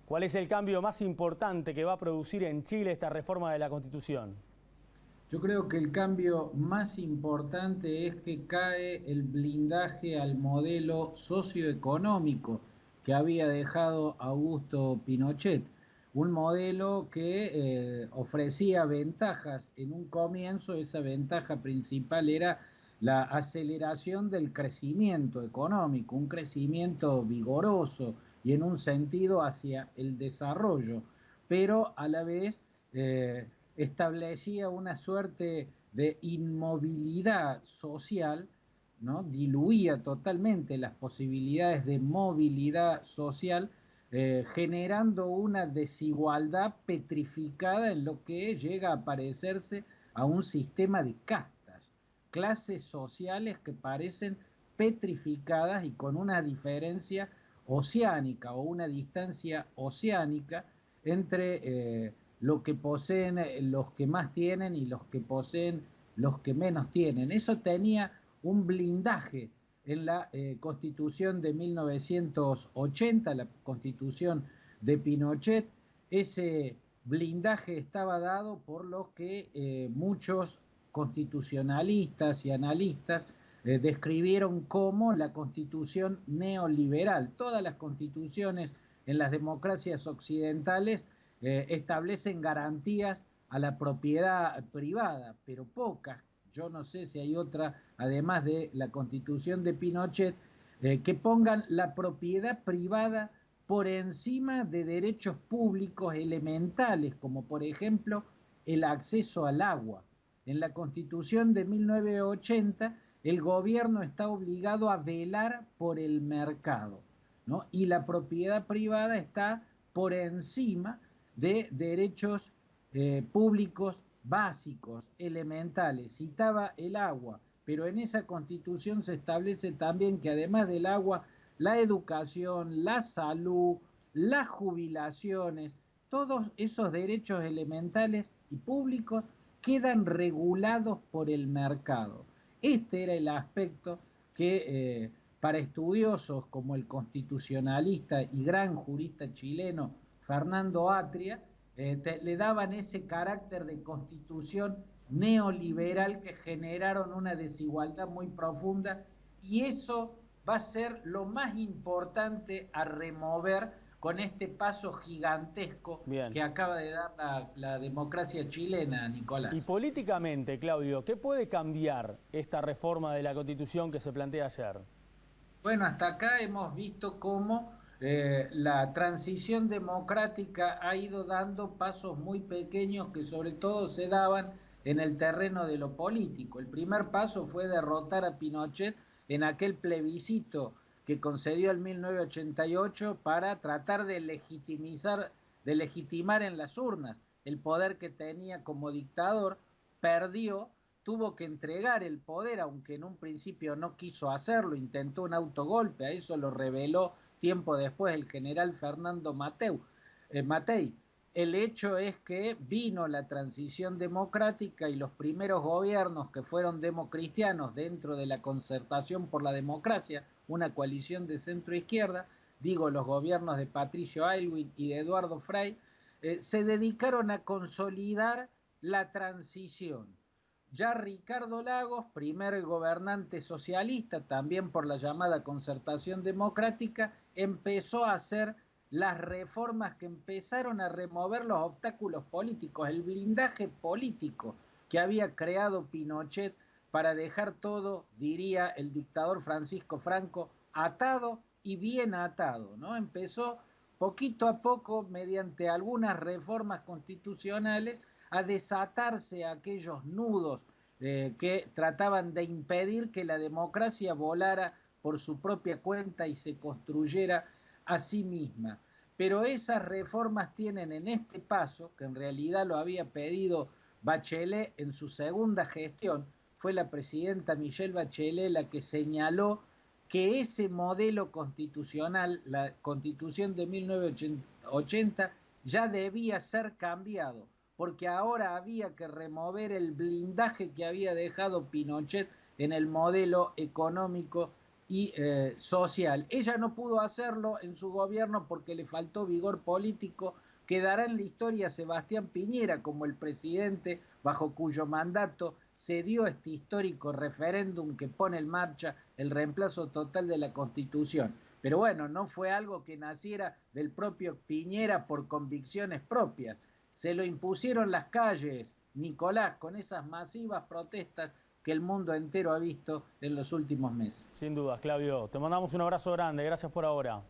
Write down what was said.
¿Cuál es el cambio más importante que va a producir en Chile esta reforma de la Constitución? Yo creo que el cambio más importante es que cae el blindaje al modelo socioeconómico que había dejado Augusto Pinochet, un modelo que ofrecía ventajas. En un comienzo esa ventaja principal era la aceleración del crecimiento económico, un crecimiento vigoroso y en un sentido hacia el desarrollo, pero a la vez establecía una suerte de inmovilidad social, ¿no? Diluía totalmente las posibilidades de movilidad social, generando una desigualdad petrificada en lo que llega a parecerse a un sistema de castas, clases sociales que parecen petrificadas y con una diferencia oceánica o una distancia oceánica entre lo que poseen los que más tienen y los que poseen los que menos tienen. Eso tenía un blindaje en la Constitución de 1980, la Constitución de Pinochet. Ese blindaje estaba dado por lo que muchos constitucionalistas y analistas describieron como la constitución neoliberal. Todas las constituciones en las democracias occidentales establecen garantías a la propiedad privada, pero pocas. Yo no sé si hay otra, además de la constitución de Pinochet, que pongan la propiedad privada por encima de derechos públicos elementales, como por ejemplo el acceso al agua. En la Constitución de 1980, el gobierno está obligado a velar por el mercado, ¿no? Y la propiedad privada está por encima de derechos públicos básicos, elementales. Citaba el agua, pero en esa Constitución se establece también que además del agua, la educación, la salud, las jubilaciones, todos esos derechos elementales y públicos quedan regulados por el mercado. Este era el aspecto que para estudiosos como el constitucionalista y gran jurista chileno Fernando Atria le daban ese carácter de constitución neoliberal que generaron una desigualdad muy profunda, y eso va a ser lo más importante a remover con este paso gigantesco Bien. que acaba de dar la democracia chilena, Y Nicolás. políticamente, Claudio, ¿qué puede cambiar esta reforma de la Constitución que se plantea ayer? Bueno, hasta acá hemos visto cómo la transición democrática ha ido dando pasos muy pequeños que sobre todo se daban en el terreno de lo político. El primer paso fue derrotar a Pinochet en aquel plebiscito que concedió en 1988 para tratar de legitimar en las urnas el poder que tenía como dictador. Perdió, tuvo que entregar el poder, aunque en un principio no quiso hacerlo, intentó un autogolpe, a eso lo reveló tiempo después el general Fernando Matei. El hecho es que vino la transición democrática y los primeros gobiernos que fueron democristianos dentro de la Concertación por la Democracia, una coalición de centro-izquierda, digo los gobiernos de Patricio Aylwin y de Eduardo Frei, se dedicaron a consolidar la transición. Ya Ricardo Lagos, primer gobernante socialista, también por la llamada concertación democrática, empezó a hacer las reformas que empezaron a remover los obstáculos políticos, el blindaje político que había creado Pinochet para dejar todo, diría el dictador Francisco Franco, atado y bien atado, ¿no? Empezó poquito a poco, mediante algunas reformas constitucionales, a desatarse aquellos nudos que trataban de impedir que la democracia volara por su propia cuenta y se construyera a sí misma. Pero esas reformas tienen en este paso, que en realidad lo había pedido Bachelet en su segunda gestión, fue la presidenta Michelle Bachelet la que señaló que ese modelo constitucional, la constitución de 1980, ya debía ser cambiado, porque ahora había que remover el blindaje que había dejado Pinochet en el modelo económico y social. Ella no pudo hacerlo en su gobierno porque le faltó vigor político. Quedará en la historia Sebastián Piñera como el presidente bajo cuyo mandato se dio este histórico referéndum que pone en marcha el reemplazo total de la Constitución. Pero bueno, no fue algo que naciera del propio Piñera por convicciones propias. Se lo impusieron las calles, Nicolás, con esas masivas protestas que el mundo entero ha visto en los últimos meses. Sin dudas, Claudio. Te mandamos un abrazo grande. Gracias por ahora.